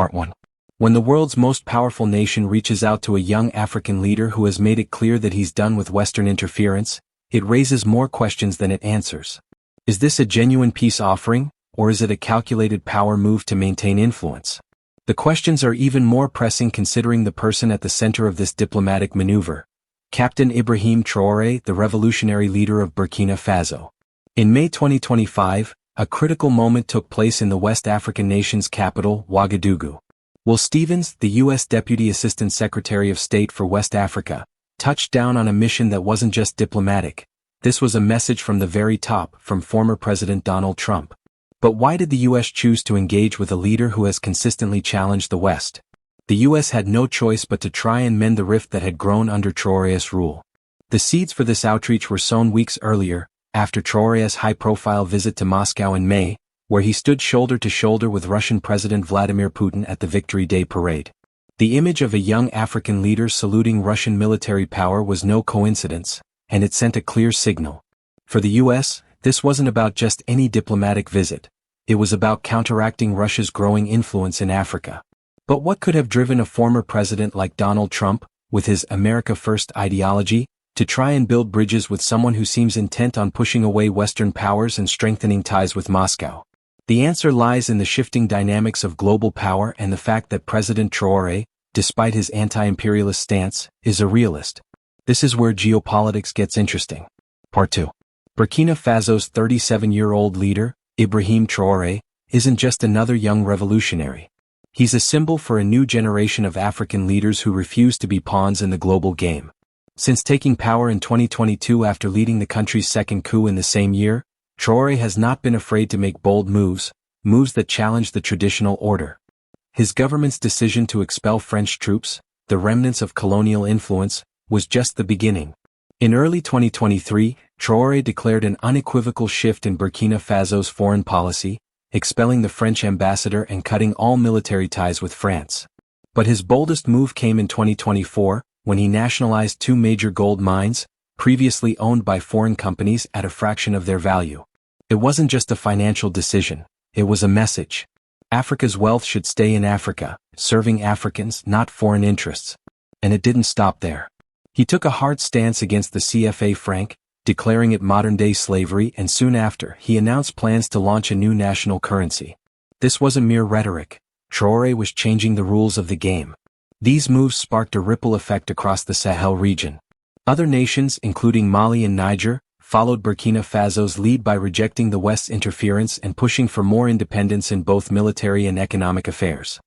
Part 1. When the world's most powerful nation reaches out to a young African leader who has made it clear that he's done with Western interference, it raises more questions than it answers. Is this a genuine peace offering, or is it a calculated power move to maintain influence? The questions are even more pressing considering the person at the center of this diplomatic maneuver, Captain Ibrahim Traoré, the revolutionary leader of Burkina Faso. In May 2025, a critical moment took place in the West African nation's capital, Ouagadougou. Will Stevens, the U.S. Deputy Assistant Secretary of State for West Africa, touched down on a mission that wasn't just diplomatic. This was a message from the very top, from former President Donald Trump. But why did the U.S. choose to engage with a leader who has consistently challenged the West? The U.S. had no choice but to try and mend the rift that had grown under Traoré's rule. The seeds for this outreach were sown weeks earlier, after Traoré's high-profile visit to Moscow in May, where he stood shoulder to shoulder with Russian President Vladimir Putin at the Victory Day parade. The image of a young African leader saluting Russian military power was no coincidence, and it sent a clear signal. For the U.S., this wasn't about just any diplomatic visit. It was about counteracting Russia's growing influence in Africa. But what could have driven a former president like Donald Trump, with his America First ideology, to try and build bridges with someone who seems intent on pushing away Western powers and strengthening ties with Moscow? The answer lies in the shifting dynamics of global power and the fact that President Traoré, despite his anti-imperialist stance, is a realist. This is where geopolitics gets interesting. Part 2. Burkina Faso's 37-year-old leader, Ibrahim Traoré, isn't just another young revolutionary. He's a symbol for a new generation of African leaders who refuse to be pawns in the global game. Since taking power in 2022 after leading the country's second coup in the same year, Traoré has not been afraid to make bold moves that challenge the traditional order. His government's decision to expel French troops, the remnants of colonial influence, was just the beginning. In early 2023, Traoré declared an unequivocal shift in Burkina Faso's foreign policy, expelling the French ambassador and cutting all military ties with France. But his boldest move came in 2024, when he nationalized two major gold mines, previously owned by foreign companies at a fraction of their value. It wasn't just a financial decision, it was a message. Africa's wealth should stay in Africa, serving Africans, not foreign interests. And it didn't stop there. He took a hard stance against the CFA franc, declaring it modern-day slavery, and soon after, he announced plans to launch a new national currency. This wasn't mere rhetoric. Traoré was changing the rules of the game. These moves sparked a ripple effect across the Sahel region. Other nations, including Mali and Niger, followed Burkina Faso's lead by rejecting the West's interference and pushing for more independence in both military and economic affairs.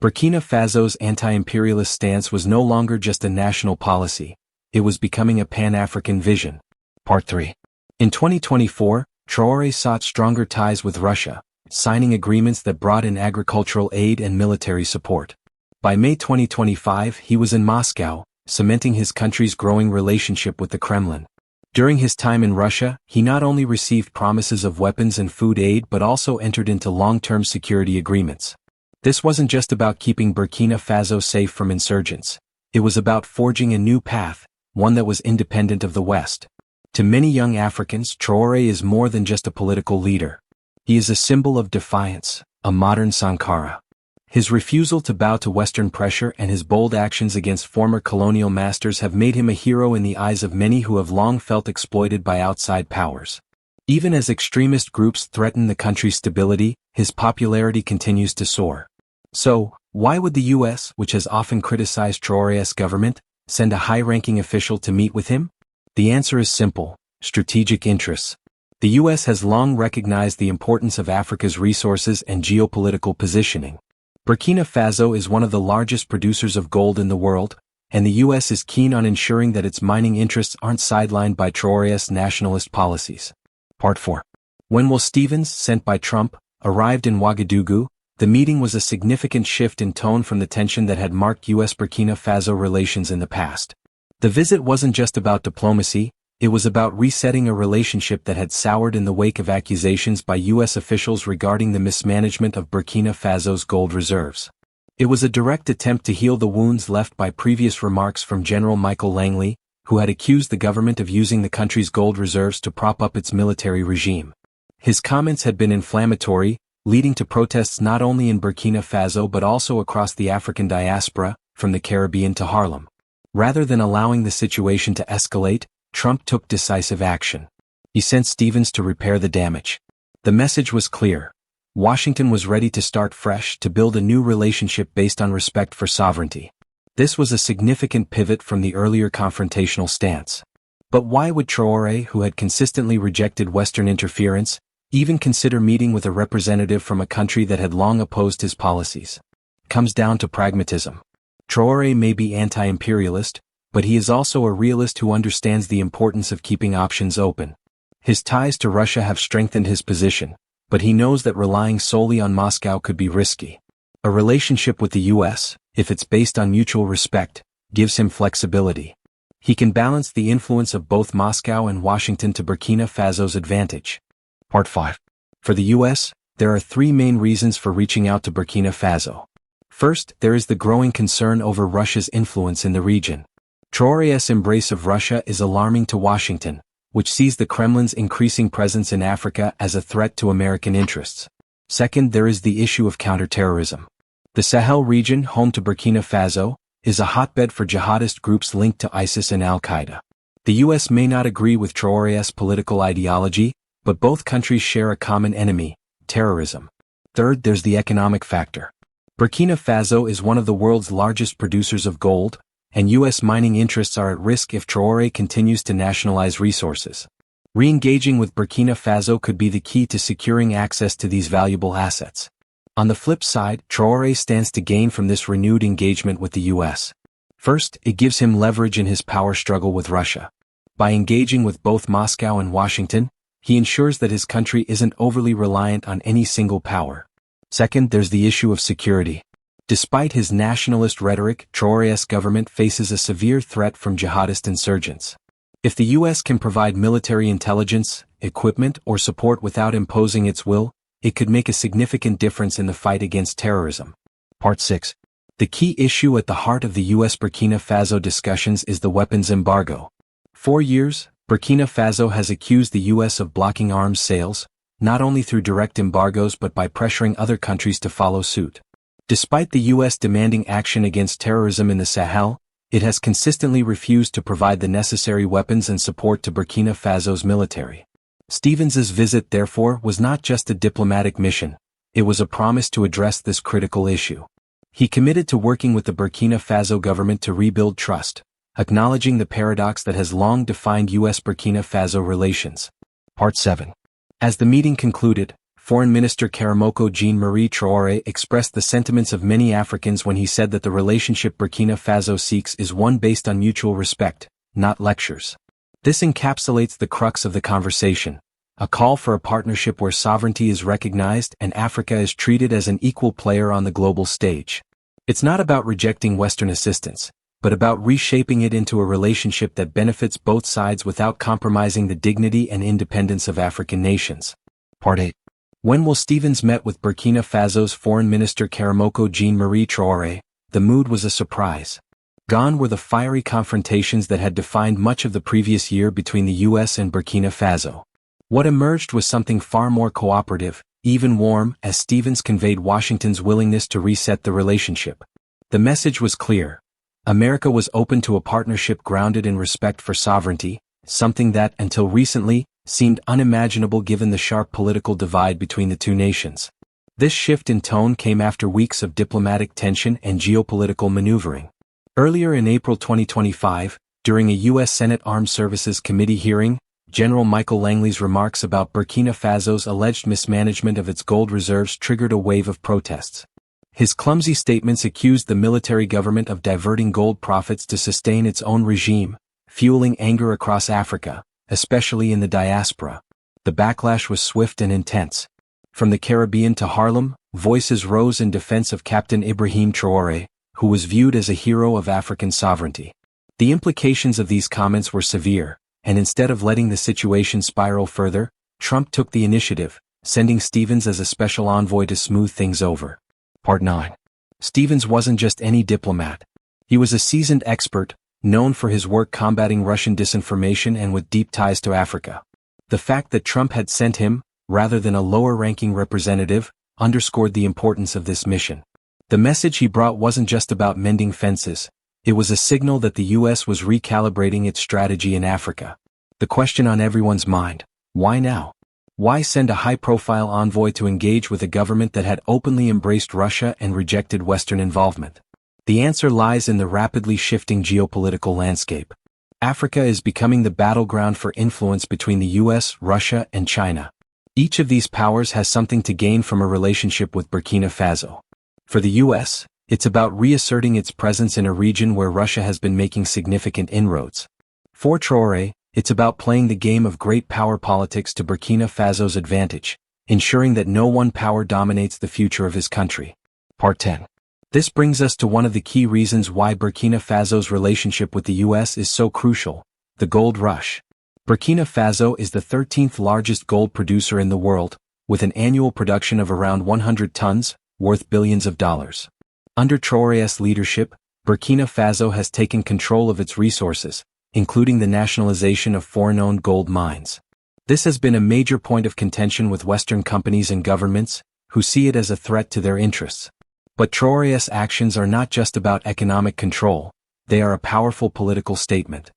Burkina Faso's anti-imperialist stance was no longer just a national policy. It was becoming a Pan-African vision. Part 3. In 2024, Traoré sought stronger ties with Russia, signing agreements that brought in agricultural aid and military support. By May 2025, he was in Moscow, cementing his country's growing relationship with the Kremlin. During his time in Russia, he not only received promises of weapons and food aid but also entered into long-term security agreements. This wasn't just about keeping Burkina Faso safe from insurgents. It was about forging a new path, one that was independent of the West. To many young Africans, Traoré is more than just a political leader. He is a symbol of defiance, a modern Sankara. His refusal to bow to Western pressure and his bold actions against former colonial masters have made him a hero in the eyes of many who have long felt exploited by outside powers. Even as extremist groups threaten the country's stability, his popularity continues to soar. So, why would the U.S., which has often criticized Traoré's government, send a high-ranking official to meet with him? The answer is simple: strategic interests. The U.S. has long recognized the importance of Africa's resources and geopolitical positioning. Burkina Faso is one of the largest producers of gold in the world, and the U.S. is keen on ensuring that its mining interests aren't sidelined by Traoré's nationalist policies. Part 4. When Will Stevens, sent by Trump, arrived in Ouagadougou, the meeting was a significant shift in tone from the tension that had marked U.S.-Burkina Faso relations in the past. The visit wasn't just about diplomacy, it was about resetting a relationship that had soured in the wake of accusations by U.S. officials regarding the mismanagement of Burkina Faso's gold reserves. It was a direct attempt to heal the wounds left by previous remarks from General Michael Langley, who had accused the government of using the country's gold reserves to prop up its military regime. His comments had been inflammatory, leading to protests not only in Burkina Faso but also across the African diaspora, from the Caribbean to Harlem. Rather than allowing the situation to escalate, Trump took decisive action. He sent Stevens to repair the damage. The message was clear. Washington was ready to start fresh, to build a new relationship based on respect for sovereignty. This was a significant pivot from the earlier confrontational stance. But why would Traoré, who had consistently rejected Western interference, even consider meeting with a representative from a country that had long opposed his policies? Comes down to pragmatism. Traoré may be anti-imperialist, but he is also a realist who understands the importance of keeping options open. His ties to Russia have strengthened his position, but he knows that relying solely on Moscow could be risky. A relationship with the U.S., if it's based on mutual respect, gives him flexibility. He can balance the influence of both Moscow and Washington to Burkina Faso's advantage. Part 5. For the U.S., there are three main reasons for reaching out to Burkina Faso. First, there is the growing concern over Russia's influence in the region. Traoré's embrace of Russia is alarming to Washington, which sees the Kremlin's increasing presence in Africa as a threat to American interests. Second, there is the issue of counterterrorism. The Sahel region, home to Burkina Faso, is a hotbed for jihadist groups linked to ISIS and Al-Qaeda. The U.S. may not agree with Traoré's political ideology, but both countries share a common enemy, terrorism. Third, there's the economic factor. Burkina Faso is one of the world's largest producers of gold, and U.S. mining interests are at risk if Traoré continues to nationalize resources. Re-engaging with Burkina Faso could be the key to securing access to these valuable assets. On the flip side, Traoré stands to gain from this renewed engagement with the U.S. First, it gives him leverage in his power struggle with Russia. By engaging with both Moscow and Washington, he ensures that his country isn't overly reliant on any single power. Second, there's the issue of security. Despite his nationalist rhetoric, Traoré's government faces a severe threat from jihadist insurgents. If the U.S. can provide military intelligence, equipment, or support without imposing its will, it could make a significant difference in the fight against terrorism. Part 6. The key issue at the heart of the U.S.-Burkina Faso discussions is the weapons embargo. For years, Burkina Faso has accused the U.S. of blocking arms sales, not only through direct embargoes but by pressuring other countries to follow suit. Despite the U.S. demanding action against terrorism in the Sahel, it has consistently refused to provide the necessary weapons and support to Burkina Faso's military. Stevens's visit, therefore, was not just a diplomatic mission, it was a promise to address this critical issue. He committed to working with the Burkina Faso government to rebuild trust, acknowledging the paradox that has long defined U.S.-Burkina Faso relations. Part 7. As the meeting concluded, Foreign Minister Karamoko Jean-Marie Traoré expressed the sentiments of many Africans when he said that the relationship Burkina Faso seeks is one based on mutual respect, not lectures. This encapsulates the crux of the conversation, a call for a partnership where sovereignty is recognized and Africa is treated as an equal player on the global stage. It's not about rejecting Western assistance, but about reshaping it into a relationship that benefits both sides without compromising the dignity and independence of African nations. Part 8. When will Stevens met with Burkina Faso's Foreign Minister Karamoko Jean-Marie Traoré, the mood was a surprise. Gone were the fiery confrontations that had defined much of the previous year between the U.S. and Burkina Faso. What emerged was something far more cooperative, even warm, as Stevens conveyed Washington's willingness to reset the relationship. The message was clear. America was open to a partnership grounded in respect for sovereignty, something that, until recently, seemed unimaginable given the sharp political divide between the two nations. This shift in tone came after weeks of diplomatic tension and geopolitical maneuvering. Earlier in April 2025, during a U.S. Senate Armed Services Committee hearing, General Michael Langley's remarks about Burkina Faso's alleged mismanagement of its gold reserves triggered a wave of protests. His clumsy statements accused the military government of diverting gold profits to sustain its own regime, fueling anger across Africa, especially in the diaspora. The backlash was swift and intense. From the Caribbean to Harlem, voices rose in defense of Captain Ibrahim Traoré, who was viewed as a hero of African sovereignty. The implications of these comments were severe, and instead of letting the situation spiral further, Trump took the initiative, sending Stevens as a special envoy to smooth things over. Part 9. Stevens wasn't just any diplomat. He was a seasoned expert, known for his work combating Russian disinformation and with deep ties to Africa. The fact that Trump had sent him, rather than a lower-ranking representative, underscored the importance of this mission. The message he brought wasn't just about mending fences, it was a signal that the US was recalibrating its strategy in Africa. The question on everyone's mind: why now? Why send a high-profile envoy to engage with a government that had openly embraced Russia and rejected Western involvement? The answer lies in the rapidly shifting geopolitical landscape. Africa is becoming the battleground for influence between the US, Russia, and China. Each of these powers has something to gain from a relationship with Burkina Faso. For the US, it's about reasserting its presence in a region where Russia has been making significant inroads. For Traoré, it's about playing the game of great power politics to Burkina Faso's advantage, ensuring that no one power dominates the future of his country. Part 10. This brings us to one of the key reasons why Burkina Faso's relationship with the US is so crucial: the gold rush. Burkina Faso is the 13th largest gold producer in the world, with an annual production of around 100 tons, worth billions of dollars. Under Traoré's leadership, Burkina Faso has taken control of its resources, including the nationalization of foreign-owned gold mines. This has been a major point of contention with Western companies and governments, who see it as a threat to their interests. But Traoré's actions are not just about economic control, they are a powerful political statement.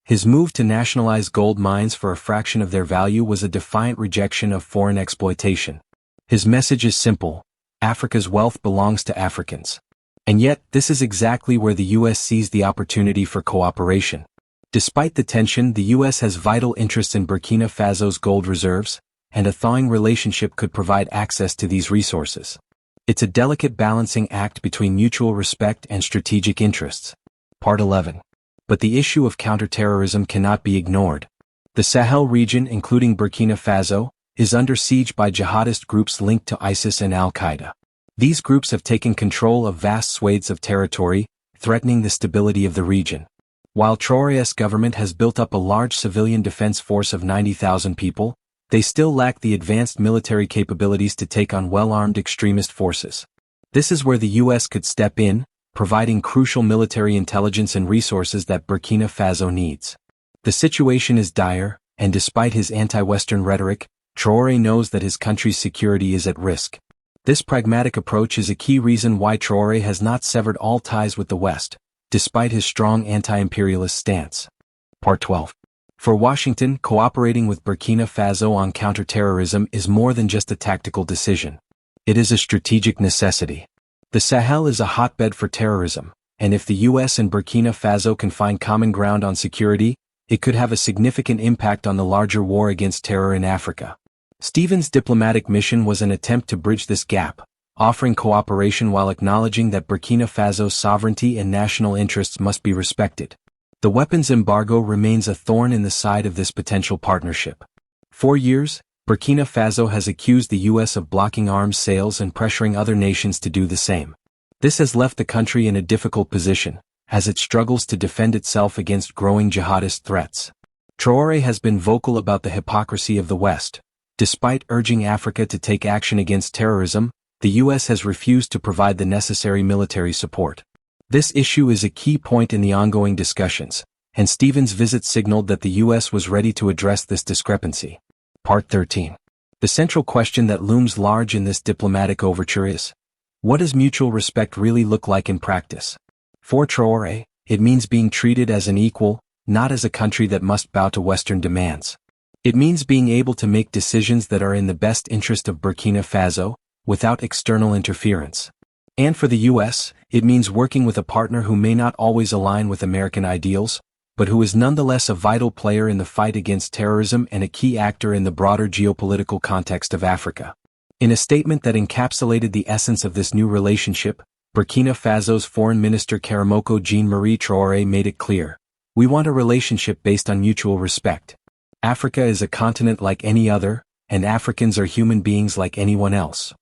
His move to nationalize gold mines for a fraction of their value was a defiant rejection of foreign exploitation. His message is simple: Africa's wealth belongs to Africans. And yet, this is exactly where the US sees the opportunity for cooperation. Despite the tension, the US has vital interests in Burkina Faso's gold reserves, and a thawing relationship could provide access to these resources. It's a delicate balancing act between mutual respect and strategic interests. Part 11. But the issue of counterterrorism cannot be ignored. The Sahel region, including Burkina Faso, is under siege by jihadist groups linked to ISIS and Al-Qaeda. These groups have taken control of vast swathes of territory, threatening the stability of the region. While Traoré's government has built up a large civilian defense force of 90,000 people, they still lack the advanced military capabilities to take on well-armed extremist forces. This is where the US could step in, providing crucial military intelligence and resources that Burkina Faso needs. The situation is dire, and despite his anti-Western rhetoric, Traoré knows that his country's security is at risk. This pragmatic approach is a key reason why Traoré has not severed all ties with the West, despite his strong anti-imperialist stance. Part 12. For Washington, cooperating with Burkina Faso on counterterrorism is more than just a tactical decision. It is a strategic necessity. The Sahel is a hotbed for terrorism, and if the US and Burkina Faso can find common ground on security, it could have a significant impact on the larger war against terror in Africa. Stephen's diplomatic mission was an attempt to bridge this gap, offering cooperation while acknowledging that Burkina Faso's sovereignty and national interests must be respected. The weapons embargo remains a thorn in the side of this potential partnership. For years, Burkina Faso has accused the US of blocking arms sales and pressuring other nations to do the same. This has left the country in a difficult position, as it struggles to defend itself against growing jihadist threats. Traoré has been vocal about the hypocrisy of the West. Despite urging Africa to take action against terrorism, the US has refused to provide the necessary military support. This issue is a key point in the ongoing discussions, and Stephen's visit signaled that the US was ready to address this discrepancy. Part 13. The central question that looms large in this diplomatic overture is: what does mutual respect really look like in practice? For Traoré, it means being treated as an equal, not as a country that must bow to Western demands. It means being able to make decisions that are in the best interest of Burkina Faso, without external interference. And for the US, it means working with a partner who may not always align with American ideals, but who is nonetheless a vital player in the fight against terrorism and a key actor in the broader geopolitical context of Africa. In a statement that encapsulated the essence of this new relationship, Burkina Faso's Foreign Minister Karamoko Jean-Marie Traoré made it clear: we want a relationship based on mutual respect. Africa is a continent like any other, and Africans are human beings like anyone else.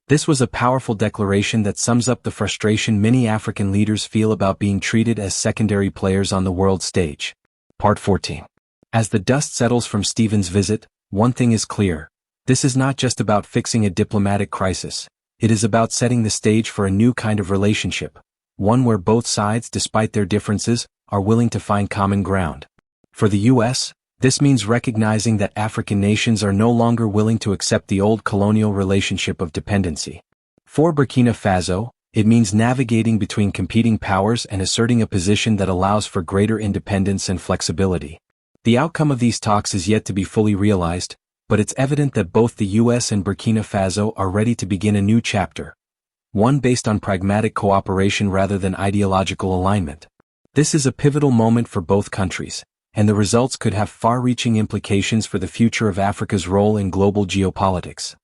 This was a powerful declaration that sums up the frustration many African leaders feel about being treated as secondary players on the world stage. Part 14. As the dust settles from Stephen's visit, one thing is clear: this is not just about fixing a diplomatic crisis, it is about setting the stage for a new kind of relationship, one where both sides, despite their differences, are willing to find common ground. For the US, This means recognizing that African nations are no longer willing to accept the old colonial relationship of dependency. For Burkina Faso, it means navigating between competing powers and asserting a position that allows for greater independence and flexibility. The outcome of these talks is yet to be fully realized, but it's evident that both the US and Burkina Faso are ready to begin a new chapter, one based on pragmatic cooperation rather than ideological alignment. This is a pivotal moment for both countries, and the results could have far-reaching implications for the future of Africa's role in global geopolitics.